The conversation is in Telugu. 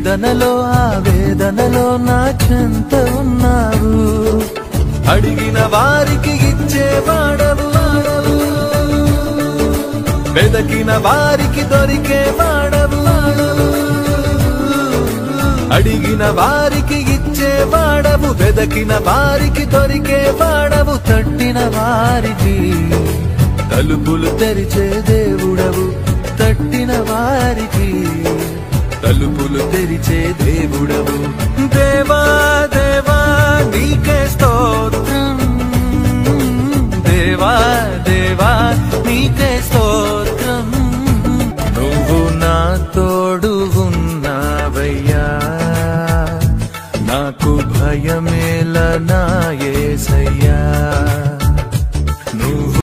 వేదనలో ఆవేదనలో నా చెంత ఉన్నావు. అడిగిన వారికి ఇచ్చేవాడవు, వెదకిన వారికి దొరికేవాడవు. అడిగిన వారికి ఇచ్చేవాడవు, వెదకిన వారికి దొరికేవాడవు. తట్టిన వారికి తలుపులు తెరిచే దేవుడవు, తట్టిన వారికి తలుపులు తెరిచే దేవుడవు. దేవా దేవా నీకే స్తోత్రం, దేవా దేవా నీకే స్తోత్రం. నువ్వు నా తోడు ఉన్నావయ్యా, నాకు భయమేల నా యేసయ్యా.